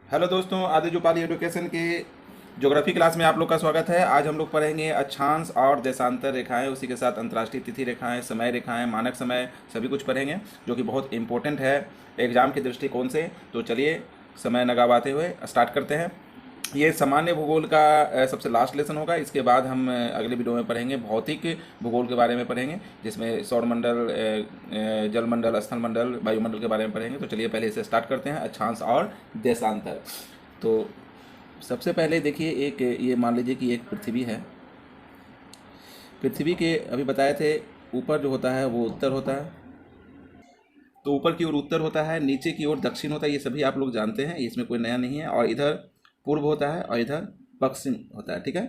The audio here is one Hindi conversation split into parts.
हेलो दोस्तों, आदित्य जोपाली एजुकेशन के ज्योग्राफी क्लास में आप लोग का स्वागत है। आज हम लोग पढ़ेंगे अक्षांश और देशांतर रेखाएं, उसी के साथ अंतर्राष्ट्रीय तिथि रेखाएं, समय रेखाएं, मानक समय, सभी कुछ पढ़ेंगे जो कि बहुत इंपॉर्टेंट है एग्जाम के दृष्टिकोण से। तो चलिए समय न गवाते हुए स्टार्ट करते हैं। ये सामान्य भूगोल का सबसे लास्ट लेसन होगा। इसके बाद हम अगले वीडियो में पढ़ेंगे भौतिक भूगोल के बारे में पढ़ेंगे, जिसमें सौरमंडल, जलमंडल, स्थलमंडल, वायुमंडल के बारे में पढ़ेंगे। तो चलिए पहले इसे स्टार्ट करते हैं, अक्षांश और देशांतर। तो सबसे पहले देखिए, एक ये मान लीजिए कि एक पृथ्वी है। पृथ्वी के अभी बताए थे ऊपर जो होता है वो उत्तर होता है, तो ऊपर की ओर उत्तर होता है, नीचे की ओर दक्षिण होता है। ये सभी आप लोग जानते हैं, इसमें कोई नया नहीं है। और इधर पूर्व होता है और इधर पश्चिम होता है, ठीक है।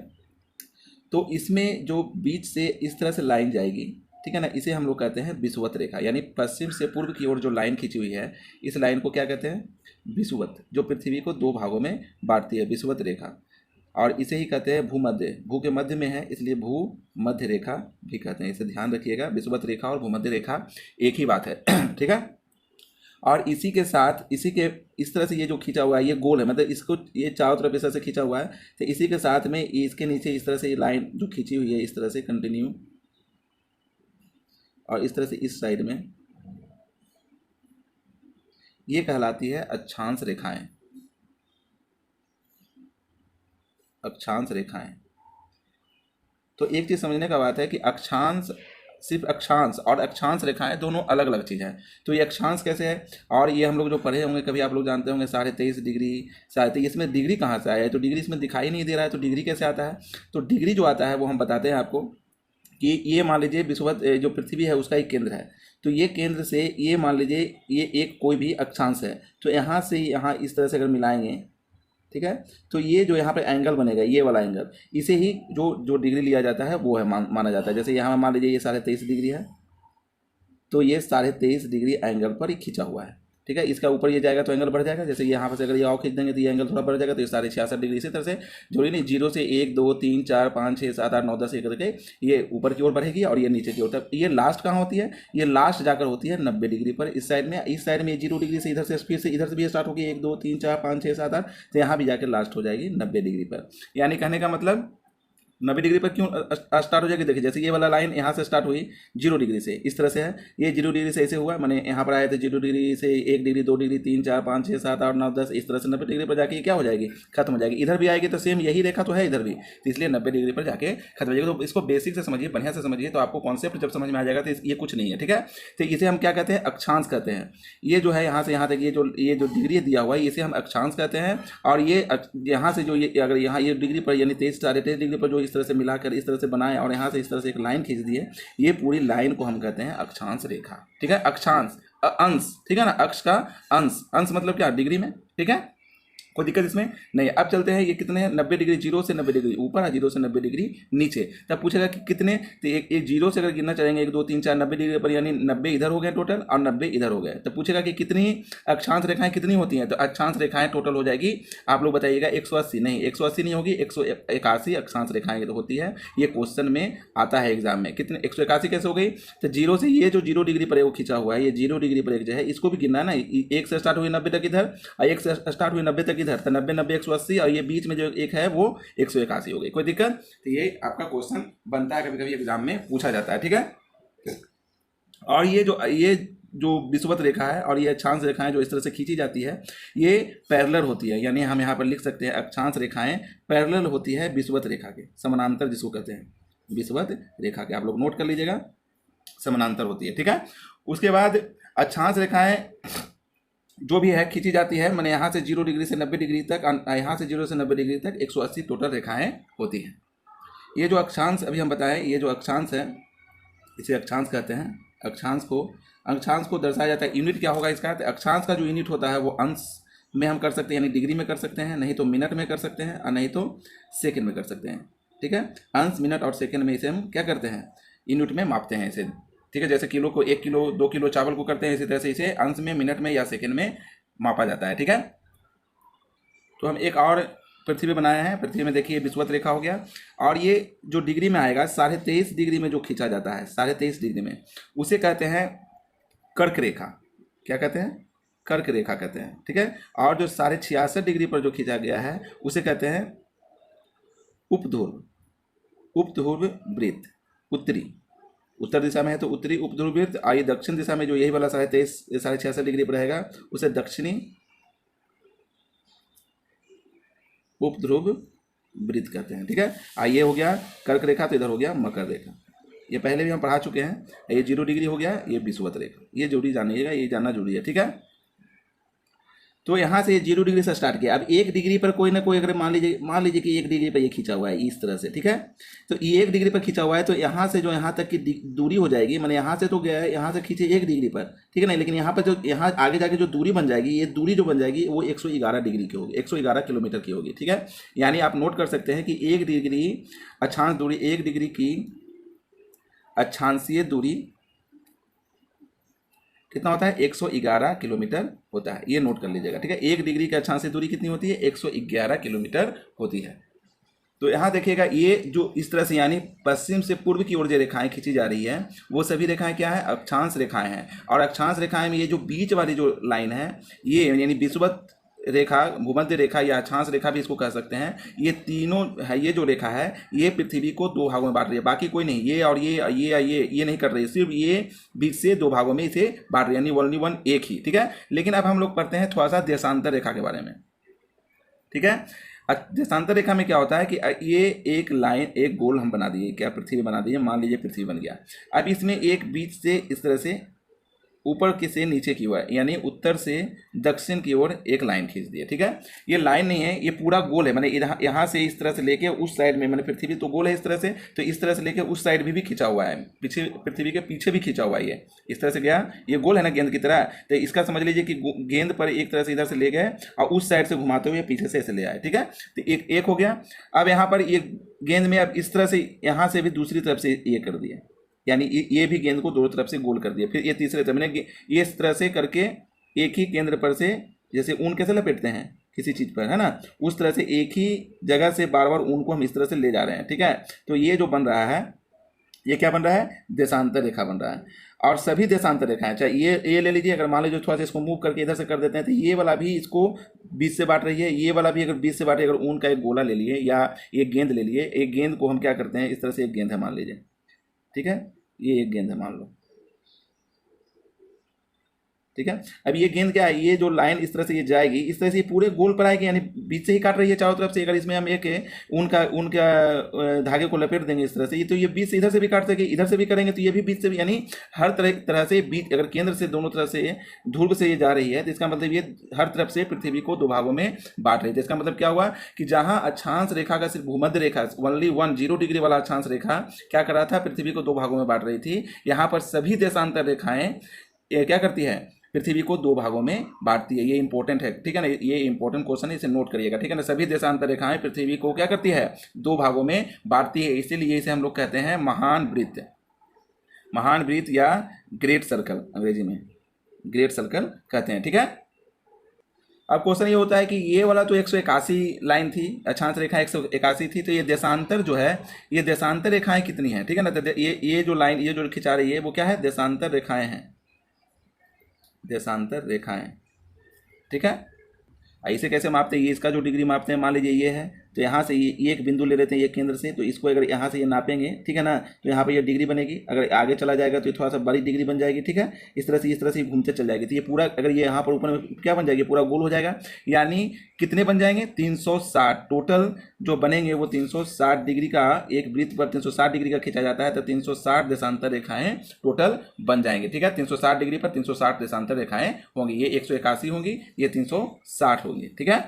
तो इसमें जो बीच से इस तरह से लाइन जाएगी, ठीक है ना, इसे हम लोग कहते हैं विषुवत रेखा। यानी पश्चिम से पूर्व की ओर जो लाइन खींची हुई है, इस लाइन को क्या कहते हैं? विषुवत, जो पृथ्वी को दो भागों में बांटती है, विषुवत रेखा। और इसे ही कहते हैं भूमध्य। भू के मध्य में है, इसलिए भू मध्य रेखा भी कहते हैं। इसे ध्यान रखिएगा, विषुवत रेखा और भूमध्य रेखा एक ही बात है ठीक है। और इसी के साथ, इसी के इस तरह से ये जो खींचा हुआ है ये गोल है, मतलब इसको ये चारों तरफ इस तरह से खींचा हुआ है। तो इसी के साथ में इसके नीचे इस तरह से ये लाइन जो खींची हुई है, इस तरह से कंटिन्यू, और इस तरह से इस साइड में, ये कहलाती है अक्षांश रेखाएं। अक्षांश रेखाएं। तो एक चीज़ समझने का बात है कि अक्षांश, सिर्फ अक्षांश और अक्षांश रेखाएं दोनों अलग अलग चीज़ हैं। तो ये अक्षांश कैसे है, और ये हम लोग जो पढ़े होंगे कभी, आप लोग जानते होंगे 23.5 डिग्री, 23.5, इसमें डिग्री कहाँ से आया है? तो डिग्री इसमें दिखाई नहीं दे रहा है, तो डिग्री कैसे आता है? तो डिग्री जो आता है वो हम बताते हैं आपको कि ये मान लीजिए विषुवत जो पृथ्वी है उसका एक केंद्र है। तो ये केंद्र से ये मान लीजिए ये एक कोई भी अक्षांश है, तो यहाँ से यहाँ इस तरह से अगर मिलाएंगे, ठीक है, तो ये जो यहाँ पे एंगल बनेगा, ये वाला एंगल, इसे ही जो जो डिग्री लिया जाता है वो है माना जाता है। जैसे यहाँ मान लीजिए ये 23.5 डिग्री है, तो ये 23.5 डिग्री एंगल पर ही खींचा हुआ है, ठीक है। इसका ऊपर ये जाएगा तो एंगल बढ़ जाएगा। जैसे यहाँ पर से अगर ये और खींच देंगे तो ये एंगल थोड़ा बढ़ जाएगा, तो ये 66.5 डिग्री। इसी तरह से जोड़िए नहीं, जीरो से 1 2 3 4 5 6 7 8 9 10 एक करके ये ऊपर की ओर बढ़ेगी और ये नीचे की ओर तक। ये लास्ट कहाँ होती है? ये लास्ट जाकर होती है 90 डिग्री पर, इस साइड में। इस साइड में 0 डिग्री से इधर से, फिर से इधर से भी स्टार्ट होगी 1 2 3 4 5 6 7 8, तो यहाँ भी जाकर लास्ट हो जाएगी 90 डिग्री पर। यानी कहने का मतलब 90 डिग्री पर क्यों स्टार्ट हो जाएगी? देखिए, जैसे ये वाला लाइन यहाँ से स्टार्ट हुई 0 डिग्री से, इस तरह से है। ये 0 डिग्री से ऐसे हुआ, मैंने यहाँ पर आए थे 0 डिग्री से 1 डिग्री 2 डिग्री 3 4 5 6 7 8 9 10, इस तरह से 90 डिग्री पर जाके ये क्या हो जाएगी? खत्म हो जाएगी। इधर भी आएगी तो सेम यही रेखा तो है इधर भी, तो इसलिए 90 डिग्री पर जाके खत्म हो जाएगी। तो इसको बेसिक से समझिए, बढ़िया से समझिए, तो आपको कॉन्सेप्ट जब समझ में आ जाएगा तो ये कुछ नहीं है, ठीक है। तो इसे हम क्या कहते हैं? अक्षांश कहते हैं। ये जो है यहाँ से यहाँ तक ये जो डिग्री दिया हुआ है, इसे हम अक्षांश कहते हैं। और ये यहाँ से जो ये, अगर यहाँ ये डिग्री पर यानी 23 डिग्री पर जो इस तरह से मिलाकर इस तरह से बनाए और यहाँ से इस तरह से एक लाइन खींच दी है, ये पूरी लाइन को हम कहते हैं अक्षांश रेखा, ठीक है। अक्षांश अंश, ठीक है ना, अक्ष का अंश, अंश मतलब क्या? डिग्री में, ठीक है। कोई दिक्कत इसमें नहीं। अब चलते हैं, ये कितने हैं? 90 डिग्री, 0 से 90 डिग्री ऊपर है, 0 से 90 डिग्री नीचे। तब पूछेगा कि कितने, तो एक 0 से अगर गिनना चाहेंगे 1 2 3 4 90 डिग्री पर, यानी 90 इधर हो गए टोटल और 90 इधर हो गए। तब पूछेगा कि कितनी अक्षांश रेखाएं कितनी होती हैं? तो अक्षांश रेखाएं टोटल हो जाएगी, आप लोग बताइएगा, 180। नहीं, 180 नहीं होगी, 181 अक्षांश रेखाएं तो होती है। ये क्वेश्चन में आता है एग्जाम में। कितने 181 कैसे हो गई? तो 0 से ये जो 0 डिग्री पर है वो खींचा हुआ है, ये 0 डिग्री पर एक जो है इसको भी गिनना है ना। 1 से स्टार्ट हुई 90 तक इधर, और 1 से स्टार्ट हुई 90 तक इधर, तो 90 90 180, और ये बीच में जो एक है वो 181 हो गई। कोई दिक्कत? तो ये आपका क्वेश्चन बनता है, कभी कभी एग्जाम में पूछा जाता है, ठीक है। और ये जो विषुवत रेखा है और ये अक्षांश रेखाएं जो इस तरह से खींची जाती है, ये पैरेलल होती है। यानी हम यहाँ पर लिख सकते हैं अक्षांश रेखाएं पैरेलल होती है विषुवत रेखा के, समानांतर जिसको कहते हैं, विषुवत रेखा के। आप लोग नोट कर लीजिएगा, समानांतर होती है, ठीक है। उसके बाद अक्षांश रेखाएं जो भी है खींची जाती है, मैंने यहाँ से 0 डिग्री से 90 डिग्री तक, यहाँ से 0 से 90 डिग्री तक 180 टोटल रेखाएं होती हैं। ये जो अक्षांश अभी हम बताएं, ये जो अक्षांश है इसे अक्षांश कहते हैं। अक्षांश को दर्शाया जाता है, यूनिट क्या होगा इसका? तो अक्षांश का जो यूनिट होता है वो अंश में हम कर सकते हैं, यानी डिग्री में कर सकते हैं, नहीं तो मिनट में कर सकते हैं, और नहीं तो सेकंड में कर सकते हैं, ठीक है। अंश, मिनट और सेकंड में इसे हम क्या करते हैं? यूनिट में मापते हैं इसे, ठीक है। जैसे किलो को 1 किलो 2 किलो चावल को करते हैं, इसी तरह से इसे अंश में, मिनट में या सेकंड में मापा जाता है, ठीक है। तो हम एक और पृथ्वी बनाए हैं। पृथ्वी में देखिए विषुवत रेखा हो गया, और ये जो डिग्री में आएगा 23.5 डिग्री में जो खींचा जाता है, 23.5 डिग्री में, उसे कहते हैं कर्क रेखा। क्या कहते हैं? कर्क रेखा कहते हैं, ठीक है। और जो 66.5 डिग्री पर जो खींचा गया है उसे कहते हैं उपध्रुव, उपध्रुव वृत्त। उत्तरी, उत्तर दिशा में है तो उत्तरी उपध्रुव वृत्त। आइए दक्षिण दिशा में जो यही वाला 66.5 डिग्री पर रहेगा उसे दक्षिणी उपध्रुव वृत्त कहते हैं, ठीक है। आइए हो गया कर्क रेखा, तो इधर हो गया मकर रेखा। ये पहले भी हम पढ़ा चुके हैं। ये 0 डिग्री हो गया, ये विषुवत रेखा। ये जरूरी जानिएगा, ये जानना जरूरी है, ठीक है। तो यहाँ से 0 डिग्री से स्टार्ट किया। अब 1 डिग्री पर कोई ना कोई अगर मान लीजिए कि 1 डिग्री पर ये खींचा हुआ है इस तरह से, ठीक है। तो ये 1 डिग्री पर खींचा हुआ है, तो यहाँ से जो यहाँ तक की दूरी हो जाएगी, मैंने यहाँ से तो गया है, यहाँ से खींचे 1 डिग्री पर, ठीक है नहीं, लेकिन यहाँ पर जो यहाँ आगे जाके जो दूरी बन जाएगी, ये दूरी जो बन जाएगी वो 111 डिग्री की होगी, 111 किलोमीटर की होगी, ठीक है। यानी आप नोट कर सकते हैं कि 1 डिग्री अक्षांश दूरी, 1 डिग्री की अक्षांशीय दूरी कितना होता है? 111 किलोमीटर होता है। ये नोट कर लीजिएगा, ठीक है। 1 डिग्री की अक्षांशीय दूरी कितनी होती है? 111 किलोमीटर होती है। तो यहाँ देखिएगा, ये जो इस तरह से यानी पश्चिम से पूर्व की ओर जो रेखाएं खींची जा रही है वो सभी रेखाएं क्या है? अक्षांश रेखाएं हैं। और अक्षांश रेखाएं में ये जो बीच वाली जो लाइन है, ये यानी विषुवत रेखा, भूमध्य रेखा या अक्षांश रेखा भी इसको कह सकते हैं, ये तीनों है, ये जो रेखा है ये पृथ्वी को 2 भागों में बांट रही है। बाकी कोई नहीं, ये और ये नहीं कर रही है, सिर्फ ये बीच से 2 भागों में इसे बांट रही है, यानी ओनली वन एक ही, ठीक है। लेकिन अब हम लोग पढ़ते हैं थोड़ा सा देशांतर रेखा के बारे में, ठीक है। देशांतर रेखा में क्या होता है कि ये एक लाइन, एक गोल हम बना दिए, क्या पृथ्वी बना दिए, मान लीजिए पृथ्वी बन गया। अब इसमें एक बीच से इस तरह से ऊपर की से नीचे की ओर, यानी उत्तर से दक्षिण की ओर एक लाइन खींच दी है, ठीक है। ये लाइन नहीं है, ये पूरा गोल है, मैंने यहाँ से इस तरह से लेके उस साइड में, मैंने पृथ्वी तो गोल है इस तरह से, तो इस तरह से लेके उस साइड भी खींचा हुआ है, पीछे पृथ्वी के पीछे भी खींचा हुआ है, ये इस तरह से गया। ये गोल है ना गेंद की तरह, तो इसका समझ लीजिए कि गेंद पर एक तरह से इधर से ले गए और उस साइड से घुमाते हुए पीछे से ऐसे ले आए, ठीक है। तो एक हो गया। अब यहाँ पर ये गेंद में अब इस तरह से यहाँ से भी दूसरी तरफ से ये कर दिया, यानी ये भी गेंद को दोनों तरफ से गोल कर दिया। फिर ये तीसरे तरफ मैंने ये इस तरह से करके एक ही केंद्र पर से, जैसे ऊन कैसे लपेटते हैं किसी चीज़ पर, है ना, उस तरह से एक ही जगह से बार बार ऊन को हम इस तरह से ले जा रहे हैं, ठीक है। तो ये जो बन रहा है, ये क्या बन रहा है? देशांतर रेखा बन रहा है। और सभी देशांतर रेखाएं, चाहे ये ले लीजिए, अगर मान लीजिए थोड़ा सा इसको मूव करके इधर से कर देते हैं, तो ये वाला भी इसको बीच से बांट रही है, ये वाला भी अगर बीच से बांटे, अगर ऊन का एक गोला ले लिए या एक गेंद ले लिए, एक गेंद को हम क्या करते हैं, इस तरह से एक गेंद है मान लीजिए, ठीक है, ये एक गेंद है मान लो, ठीक है। अब ये गेंद क्या है, ये जो लाइन इस तरह से ये जाएगी, इस तरह से ये पूरे गोल पर आएगी, यानी बीच से ही काट रही है चारों तरफ से। अगर इसमें हम एक उनका धागे को लपेट देंगे इस तरह से, ये तो ये बीच से इधर से भी काट सके, इधर से भी करेंगे तो ये भी बीच से भी, यानी हर तरह से बीच, अगर केंद्र से दोनों तरफ से ध्रुव से ये जा रही है, तो इसका मतलब ये हर तरफ से पृथ्वी को 2 भागों में बांट रही है। तो इसका मतलब क्या हुआ कि जहाँ अक्षांश रेखा का सिर्फ भूमध्य रेखा, ओनली 0 डिग्री वाला अक्षांश रेखा क्या कर रहा था, पृथ्वी को 2 भागों में बांट रही थी, यहाँ पर सभी देशांतर रेखाएं क्या करती है, पृथ्वी को 2 भागों में बांटती है। ये इंपॉर्टेंट है, ठीक है ना, ये इंपॉर्टेंट क्वेश्चन है, इसे नोट करिएगा, ठीक है ना। सभी देशांतर रेखाएं पृथ्वी को क्या करती है, 2 भागों में बांटती है, इसीलिए इसे हम लोग कहते हैं महान वृत्त, महान वृत्त या ग्रेट सर्कल, अंग्रेजी में ग्रेट सर्कल कहते हैं, ठीक है। अब क्वेश्चन ये होता है कि ये वाला तो 181 लाइन थी, अक्षांश रेखा 181 थी, तो ये देशांतर जो है, ये देशांतर रेखाएं कितनी हैं, ठीक है ना। तो ये जो लाइन, ये जो खिंचा रही है वो क्या है, देशांतर रेखाएं हैं, देशांतर रेखाएं, ठीक है। इसे कैसे मापते हैं, ये इसका जो डिग्री मापते हैं, मान लीजिए ये है, तो यहाँ से ये एक बिंदु ले लेते हैं, ये केंद्र से, तो इसको अगर यहाँ से ये नापेंगे, ठीक है ना, तो यहाँ पे ये डिग्री बनेगी। अगर आगे चला जाएगा तो ये थोड़ा सा बड़ी डिग्री बन जाएगी, ठीक है। इस तरह से घूमते चल जाएगी, तो ये पूरा, अगर ये यहाँ पर ऊपर में क्या बन जाएगी, पूरा गोल हो जाएगा। यानी कितने बन जाएंगे, 360 टोटल जो बनेंगे वो 360 डिग्री का, एक वृत्त पर 360 डिग्री का खींचा जाता है, तो 360 देशांतर रेखाएं टोटल बन जाएंगे, ठीक है। 360 डिग्री पर 360 देशांतर रेखाएं होंगी, ये 181 होंगी, ये 360 होंगी, ठीक है।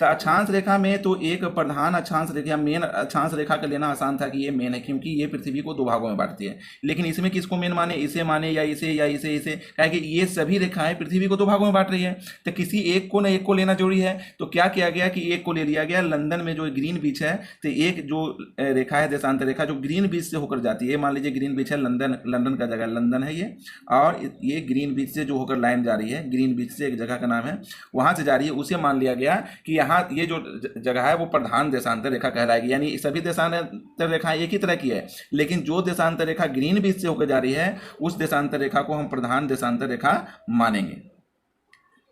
तो अक्षांश रेखा में तो एक प्रधान अक्षांश रेखा, मेन अक्षांश रेखा का लेना आसान था कि ये मेन है, क्योंकि ये पृथ्वी को 2 भागों में बांटती है। लेकिन इसमें किसको मेन माने, इसे माने या इसे या इसे क्या कि ये सभी रेखाएं पृथ्वी को 2 भागों में बांट रही है, तो किसी एक को न एक को लेना जरूरी है। तो क्या किया गया कि एक को ले लिया गया, लंदन में जो ग्रीन बीच है, तो एक जो रेखा है देशांतर रेखा जो ग्रीन बीच से होकर जाती है, मान लीजिए ग्रीन बीच है लंदन का जगह लंदन है ये, और ये ग्रीन बीच से जो होकर लाइन जा रही है, ग्रीन बीच से एक जगह का नाम है, वहां से जा रही है, उसे मान लिया गया कि यहाँ यहाँ ये जो जगह है वो प्रधान देशांतर रेखा कहलाएगी। यानी सभी देशांतर रेखाएं एक ही तरह की है, लेकिन जो देशांतर रेखा ग्रीन बीच से होकर जा रही है उस देशांतर रेखा को हम प्रधान देशांतर रेखा मानेंगे।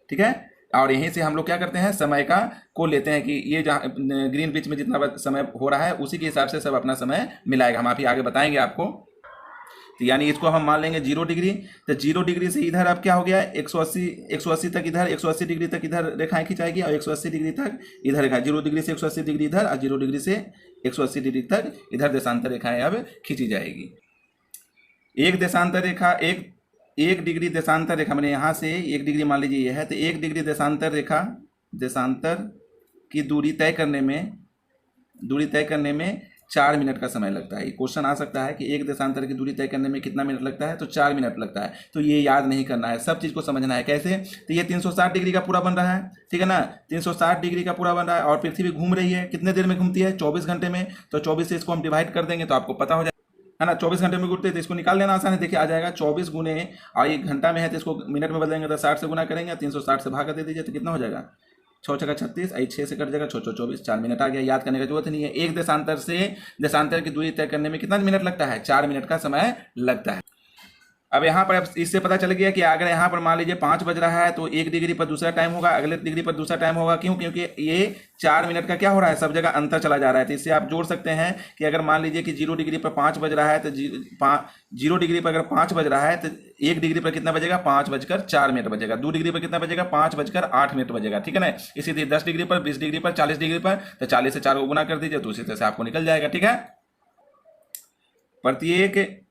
ठीक है, और यहीं से हम लोग क्या करते हैं, समय का को लेते हैं कि ये जहाँ ग्रीन बीच में जितना समय हो रहा है उसी के हिसाब से सब अपना समय मिलाएगा। हम अभी आगे बताएंगे आपको। तो यानी इसको हम मान लेंगे 0 डिग्री। तो 0 डिग्री से इधर अब क्या हो गया, 180 तक इधर, 180 डिग्री तक इधर रेखाएं खिंचाएगी और 180 डिग्री तक इधर रेखा, 0 डिग्री से 180 डिग्री इधर और 0 डिग्री से 180 डिग्री तक इधर देशांतर रेखाएं अब खींची जाएगी। एक देशांतर रेखा, एक डिग्री देशांतर रेखा, मैंने यहाँ से 1 डिग्री मान लीजिए यह है, तो 1 डिग्री देशांतर रेखा, देशांतर की दूरी तय करने में 4 मिनट का समय लगता है। ये क्वेश्चन आ सकता है कि एक देशांतर की दूरी तय करने में कितना मिनट लगता है, तो 4 मिनट लगता है। तो ये याद नहीं करना है, सब चीज़ को समझना है। कैसे, तो ये 360 डिग्री का पूरा बन रहा है, ठीक है ना, 360 डिग्री का पूरा बन रहा है और पृथ्वी घूम रही है, कितने देर में घूमती है, 24 घंटे में। तो 24 से इसको हम डिवाइड कर देंगे तो आपको पता हो जाएगा, है ना, 24 घंटे में घूमते हैं तो इसको निकाल लेना आसान है। देखिए आ जाएगा 24 गुने, और 1 घंटा में है तो इसको मिनट में बदलेंगे तो 60 से गुना करेंगे, 360 से भाग दे दीजिए तो कितना हो जाएगा, 6 छक्का 36, 6 से कट जाएगा, 6 24, 4 मिनट आ गया। याद करने की जरूरत नहीं है। एक देशांतर से देशांतर की दूरी तय करने में कितना मिनट लगता है, 4 मिनट का समय लगता है। अब यहाँ पर इससे पता चल गया कि अगर यहाँ पर मान लीजिए 5 बज रहा है तो 1 डिग्री पर दूसरा टाइम होगा, अगले डिग्री पर दूसरा टाइम होगा। क्यों, क्योंकि ये 4 मिनट का क्या हो रहा है, सब जगह अंतर चला जा रहा है। तो इससे आप जोड़ सकते हैं कि अगर मान लीजिए कि 0 डिग्री पर 5 बज रहा है तो 0 डिग्री पर अगर 5 बज रहा है तो 1 डिग्री पर कितना बजेगा, 5:04 बजेगा। 2 डिग्री पर कितना बजेगा, 5:08 बजेगा। ठीक है ना। इसी तरह 10 डिग्री पर, 20 डिग्री पर, 40 डिग्री पर, तो 40 से 4 को गुना कर दीजिए तो उसी तरह से आपको निकल जाएगा। ठीक है, प्रत्येक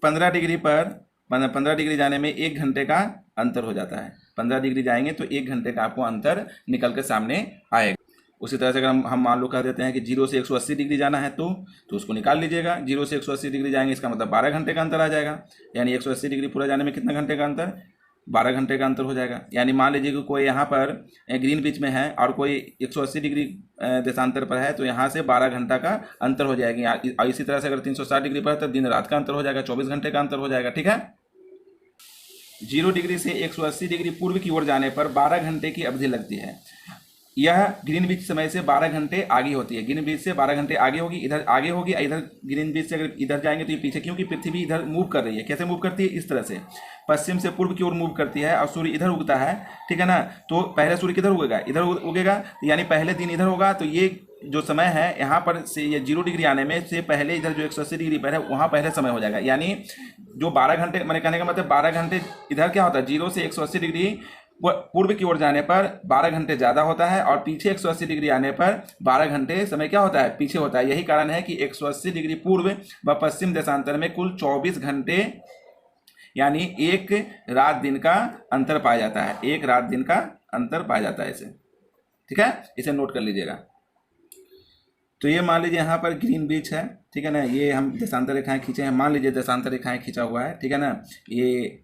15 डिग्री पर 15 डिग्री जाने में 1 घंटे का अंतर हो जाता है। 15 डिग्री जाएंगे तो 1 घंटे का आपको अंतर निकल के सामने आएगा। उसी तरह से अगर हम मान लो कह देते हैं कि 0 से 180 डिग्री जाना है तो उसको निकाल लीजिएगा। 0 से 180 डिग्री जाएंगे, इसका मतलब 12 घंटे का अंतर आ जाएगा। यानी 180 डिग्री पूरा जाने में कितना घंटे का अंतर, 12 घंटे का अंतर हो जाएगा। यानी मान लीजिए कि कोई यहाँ पर ग्रीन बीच में है और कोई 180 डिग्री देशांतर पर है तो यहाँ से 12 घंटा का अंतर हो जाएगी। और इसी तरह से अगर 360 डिग्री पर है तो दिन रात का अंतर हो जाएगा, 24 घंटे का अंतर हो जाएगा। ठीक है। 0 डिग्री से 180 डिग्री पूर्व की ओर जाने पर 12 घंटे की अवधि लगती है। यह ग्रीन बीच समय से 12 घंटे आगे होती है। ग्रीन बीच से 12 घंटे आगे होगी, इधर आगे होगी, इधर ग्रीन बीच से अगर इधर जाएंगे तो ये पीछे, क्योंकि पृथ्वी इधर मूव कर रही है। कैसे मूव करती है, इस तरह से पश्चिम से पूर्व की ओर मूव करती है और सूर्य इधर उगता है। ठीक है ना। तो पहले सूर्य किधर उगेगा, इधर उगेगा, यानी पहले दिन इधर होगा। तो ये जो समय है यहाँ पर से ये 0 डिग्री आने में से पहले इधर जो 180 डिग्री पर है वहाँ पहले समय हो जाएगा। यानी जो 12 घंटे, मैंने कहने का मतलब 12 घंटे इधर क्या होता है, 0 से 180 डिग्री पूर्व की ओर जाने पर 12 घंटे ज़्यादा होता है और पीछे 180 डिग्री आने पर 12 घंटे समय क्या होता है, पीछे होता है। यही कारण है कि 180 डिग्री पूर्व व पश्चिम देशांतर में कुल 24 घंटे यानी 1 रात दिन का अंतर पाया जाता है। 1 रात दिन का अंतर पाया जाता है इसे। ठीक है, इसे नोट कर लीजिएगा। तो ये मान लीजिए यहाँ पर ग्रीन बीच है, ठीक है ना, ये हम देशांतर रेखाएं खींचे हैं, मान लीजिए देशांतर रेखाएं खींचा हुआ है, ठीक है ना। ये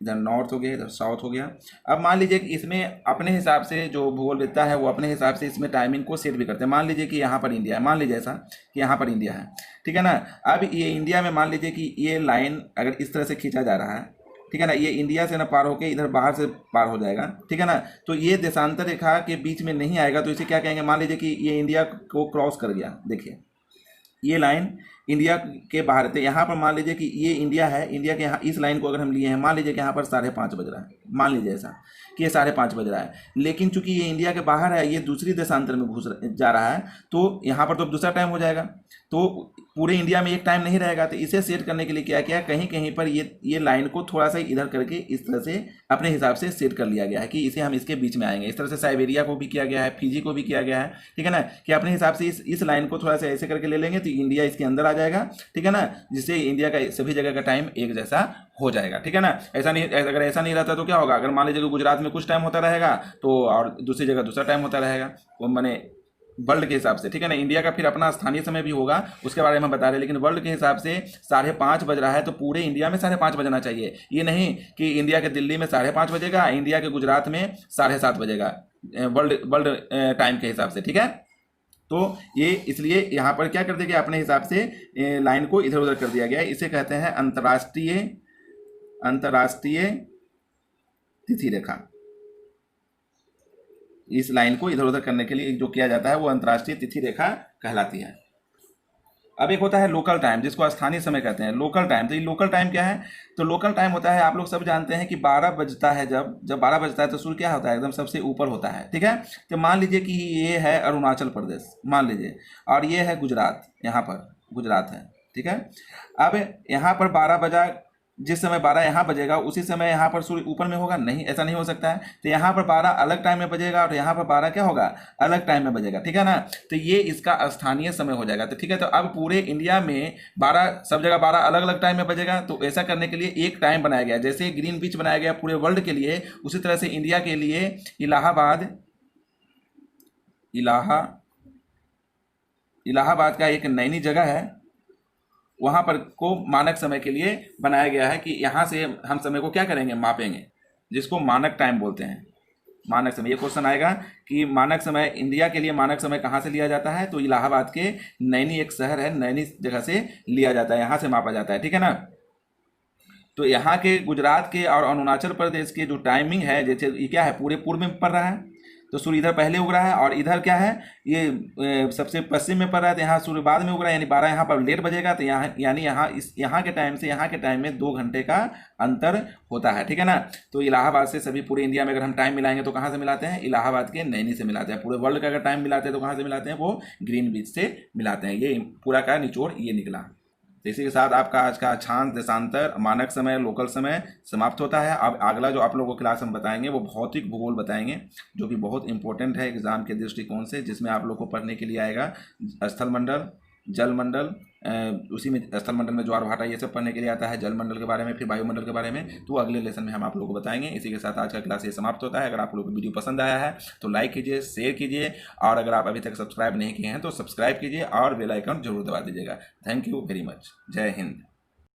इधर नॉर्थ हो गया, इधर साउथ हो गया। अब मान लीजिए कि इसमें अपने हिसाब से जो भूगोल विद्ता है वो अपने हिसाब से इसमें टाइमिंग को सेट भी करते हैं। मान लीजिए कि यहाँ पर इंडिया है, मान लीजिए ऐसा कि यहाँ पर इंडिया है, ठीक है ना। अब ये इंडिया में मान लीजिए कि ये लाइन अगर इस तरह से खींचा जा रहा है, ठीक है ना, ये इंडिया से ना पार होके इधर बाहर से पार हो जाएगा, ठीक है ना। तो ये देशांतर रेखा के बीच में नहीं आएगा, तो इसे क्या कहेंगे, मान लीजिए कि ये इंडिया को क्रॉस कर गया। देखिए ये लाइन इंडिया के बाहर थे, यहाँ पर मान लीजिए कि ये इंडिया है, इंडिया के यहाँ इस लाइन को अगर हम लिए हैं, मान लीजिए कि यहाँ पर 5:30 बज रहा है, मान लीजिए ऐसा कि ये 5:30 बज रहा है, लेकिन चूंकि ये इंडिया के बाहर है, ये दूसरी देशांतर में घुस जा रहा है, तो यहाँ पर तो दूसरा टाइम हो जाएगा, तो पूरे इंडिया में एक टाइम नहीं रहेगा। तो इसे सेट करने के लिए क्या किया, कहीं कहीं पर ये लाइन को थोड़ा सा इधर करके इस तरह से अपने हिसाब से सेट कर लिया गया है कि इसे हम इसके बीच में आएंगे। इस तरह से साइबेरिया को भी किया गया है, फिजी को भी किया गया है, ठीक है ना, कि अपने हिसाब से इस लाइन को थोड़ा सा ऐसे करके ले लेंगे तो इंडिया इसके अंदर आ जाएगा, ठीक है ना, जिससे इंडिया का सभी जगह का टाइम एक जैसा हो जाएगा, ठीक है ना। ऐसा नहीं, अगर ऐसा नहीं रहता तो क्या होगा, अगर मान लीजिए गुजरात में कुछ टाइम होता रहेगा तो और दूसरी जगह दूसरा टाइम होता रहेगा, वो मैंने वर्ल्ड के हिसाब से, ठीक है ना। इंडिया का फिर अपना स्थानीय समय भी होगा, उसके बारे में हम बता रहे हैं, लेकिन वर्ल्ड के हिसाब से 5:30 बज रहा है तो पूरे इंडिया में 5:30 बजना चाहिए। ये नहीं कि इंडिया के दिल्ली में 5:30 बजेगा, इंडिया के गुजरात में 7:30 बजेगा, वर्ल्ड टाइम के हिसाब से, ठीक है। तो ये इसलिए यहाँ पर क्या कर दिया गया, अपने हिसाब से लाइन को इधर उधर कर दिया गया। इसे कहते हैं अंतर्राष्ट्रीय तिथि रेखा। इस लाइन को इधर उधर करने के लिए जो किया जाता है वो अंतर्राष्ट्रीय तिथि रेखा कहलाती है। अब एक होता है लोकल टाइम, जिसको स्थानीय समय कहते हैं, लोकल टाइम। तो ये लोकल टाइम क्या है? तो लोकल टाइम होता है, आप लोग सब जानते हैं कि 12 बजता है, जब 12 बजता है तो सूर्य क्या होता है? एकदम सबसे ऊपर होता है, ठीक है। तो मान लीजिए कि ये है अरुणाचल प्रदेश, मान लीजिए, और ये है गुजरात, यहाँ पर गुजरात है, ठीक है। अब यहाँ पर 12 बजा, जिस समय 12 यहाँ बजेगा उसी समय यहाँ पर सूर्य ऊपर में होगा? नहीं, ऐसा नहीं हो सकता है। तो यहाँ पर 12 अलग टाइम में बजेगा और यहाँ पर 12 क्या होगा? अलग टाइम में बजेगा, ठीक है ना। तो ये इसका स्थानीय समय हो जाएगा। तो ठीक है, तो अब पूरे इंडिया में 12, सब जगह 12 अलग अलग टाइम में बजेगा। तो ऐसा करने के लिए एक टाइम बनाया गया, जैसे ग्रीन बीच बनाया गया पूरे वर्ल्ड के लिए, उसी तरह से इंडिया के लिए इलाहाबाद का एक नैनी जगह है, वहां पर को मानक समय के लिए बनाया गया है कि यहाँ से हम समय को क्या करेंगे? मापेंगे, जिसको मानक टाइम बोलते हैं। मानक समय, ये क्वेश्चन आएगा कि मानक समय, इंडिया के लिए मानक समय कहाँ से लिया जाता है? तो इलाहाबाद के नैनी एक शहर है, नैनी जगह से लिया जाता है, यहाँ से मापा जाता है, ठीक है ना। तो यहाँ के गुजरात के और अरुणाचल प्रदेश के जो टाइमिंग है, जैसे ये क्या है, पूरे पूर्व में पड़ रहा है, तो सूर्य इधर पहले उग रहा है, और इधर क्या है, ये सबसे पश्चिम में पड़ रहा है, तो यहाँ सूर्य बाद में उग रहा है, यानी 12 यहाँ पर लेट बजेगा। तो यहाँ यानी यहाँ के टाइम से यहाँ के टाइम में 2 घंटे का अंतर होता है, ठीक है ना। तो इलाहाबाद से सभी पूरे इंडिया में अगर हम टाइम मिलाएंगे तो कहाँ से मिलाते हैं? इलाहाबाद के नैनी से मिलाते हैं। पूरे वर्ल्ड का अगर टाइम मिलाते हैं तो कहाँ से मिलाते हैं? वो ग्रीन बीच से मिलाते हैं। ये पूरा का निचोड़ ये निकला। तो इसी के साथ आपका आज का अक्षांश, देशांतर, मानक समय, लोकल समय समाप्त होता है। अब अगला जो आप लोगों को क्लास हम बताएंगे वो भौतिक भूगोल बताएंगे, जो कि बहुत इंपॉर्टेंट है एग्जाम के दृष्टिकोण से, जिसमें आप लोग को पढ़ने के लिए आएगा स्थल मंडल, जल मंडल, उसी में स्थल मंडल में ज्वार भाटा ये सब पढ़ने के लिए आता है, जल मंडल के बारे में, फिर वायुमंडल के बारे में। तो अगले लेसन में हम आप लोगों को बताएंगे। इसी के साथ आज का क्लास ये समाप्त होता है। अगर आप लोगों को वीडियो पसंद आया है तो लाइक कीजिए, शेयर कीजिए, और अगर आप अभी तक सब्सक्राइब नहीं किए हैं तो सब्सक्राइब कीजिए और बेल आइकन जरूर दबा दीजिएगा। Thank you very much. जय हिंद।